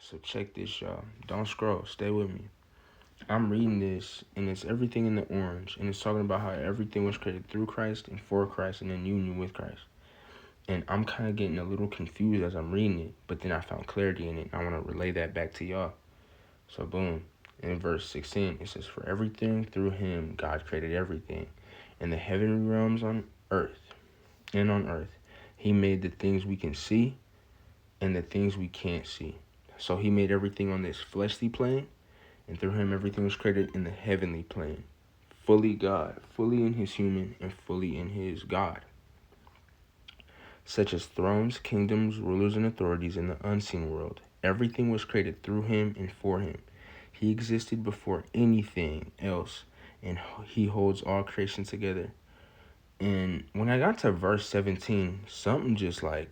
So check this, y'all. Don't scroll. Stay with me. I'm reading this, and it's everything in the orange, and it's talking about how everything was created through Christ and for Christ and in union with Christ. And I'm kind of getting a little confused as I'm reading it, but then I found clarity in it. I want to relay that back to y'all. So boom. In verse 16, it says, "For everything through him God created everything, in the heavenly realms on earth and on earth. He made the things we can see and the things we can't see." So he made everything on this fleshly plane, and through him everything was created in the heavenly plane. Fully God, fully in his human, and fully in his God. Such as thrones, kingdoms, rulers, and authorities in the unseen world. Everything was created through him and for him. He existed before anything else, and he holds all creation together. And when I got to verse 17, something just like,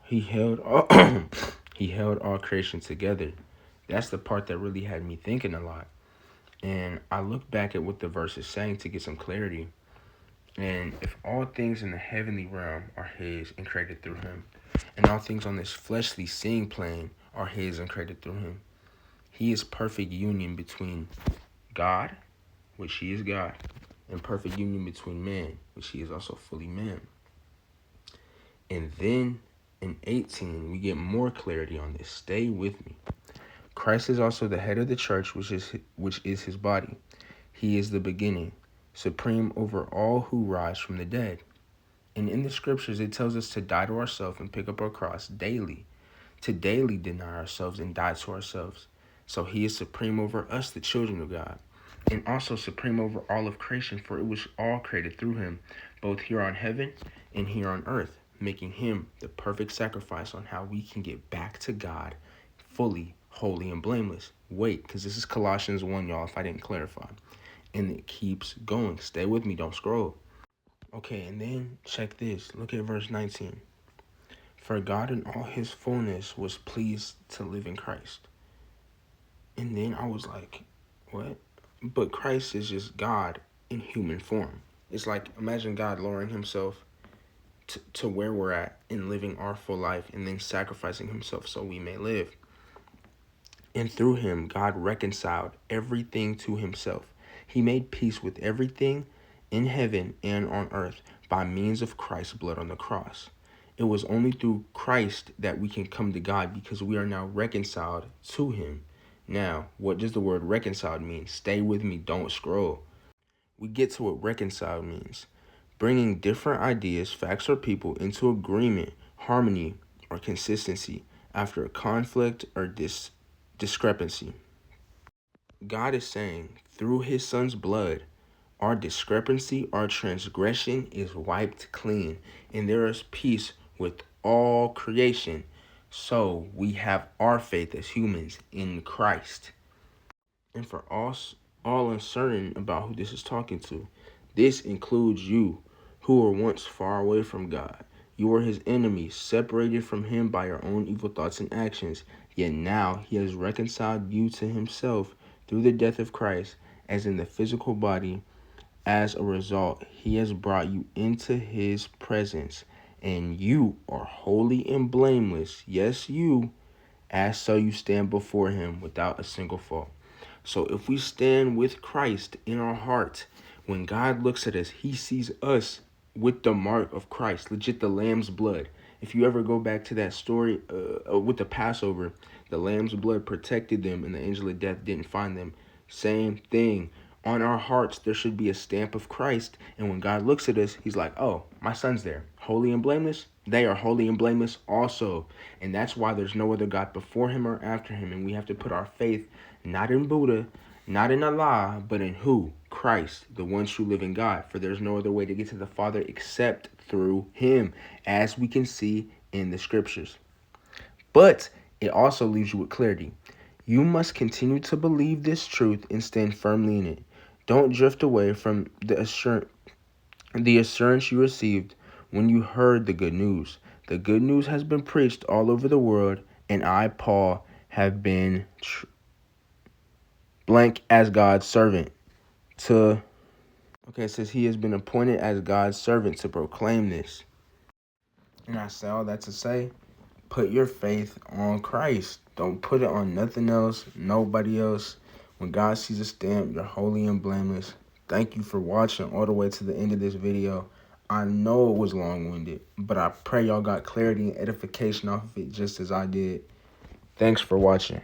he held all, he held all creation together. That's the part that really had me thinking a lot. And I look back at what the verse is saying to get some clarity. And if all things in the heavenly realm are his and created through him, and all things on this fleshly seeing plane are his and created through him, he is perfect union between God, which he is God, and perfect union between man, which he is also fully man. And then in 18, we get more clarity on this. Stay with me. Christ is also the head of the church, which is his body. He is the beginning, supreme over all who rise from the dead. And in the scriptures, it tells us to die to ourselves and pick up our cross daily, to daily deny ourselves and die to ourselves. So he is supreme over us, the children of God, and also supreme over all of creation, for it was all created through him, both here on heaven and here on earth, making him the perfect sacrifice on how we can get back to God fully, holy, and blameless. Wait, because this is Colossians 1, y'all, if I didn't clarify. And it keeps going. Stay with me. Don't scroll. Okay, and then check this. Look at verse 19. "For God in all his fullness was pleased to live in Christ." And then I was like, what? But Christ is just God in human form. It's like, imagine God lowering himself to where we're at and living our full life and then sacrificing himself so we may live. And through him, God reconciled everything to himself. He made peace with everything in heaven and on earth by means of Christ's blood on the cross. It was only through Christ that we can come to God because we are now reconciled to him. Now, what does the word reconciled mean? Stay with me, don't scroll. We get to what reconciled means. Bringing different ideas, facts, or people into agreement, harmony, or consistency after a conflict or discrepancy. God is saying, through his son's blood, our discrepancy, our transgression is wiped clean, and there is peace with all creation. So we have our faith as humans in Christ. And for all uncertain about who this is talking to, this includes you who were once far away from God. You were his enemies, separated from him by your own evil thoughts and actions. Yet now he has reconciled you to himself through the death of Christ, as in the physical body. As a result, he has brought you into his presence, and you are holy and blameless. Yes, you, as so you stand before him without a single fault. So if we stand with Christ in our heart, when God looks at us, he sees us with the mark of Christ, legit the lamb's blood. If you ever go back to that story with the Passover, the lamb's blood protected them and the angel of death didn't find them. Same thing. On our hearts, there should be a stamp of Christ. And when God looks at us, he's like, oh, my son's there. Holy and blameless? They are holy and blameless also. And that's why there's no other God before him or after him. And we have to put our faith not in Buddha, not in Allah, but in who? Christ, the one true living God. For there's no other way to get to the Father except through him, as we can see in the scriptures. But it also leaves you with clarity. You must continue to believe this truth and stand firmly in it. Don't drift away from the assurance you received when you heard the good news. The good news has been preached all over the world, and I, Paul, have been blank as God's servant to... Okay, it says he has been appointed as God's servant to proclaim this. And I say all that to say, put your faith on Christ. Don't put it on nothing else, nobody else. When God sees a stamp, you're holy and blameless. Thank you for watching all the way to the end of this video. I know it was long-winded, but I pray y'all got clarity and edification off of it just as I did. Thanks for watching.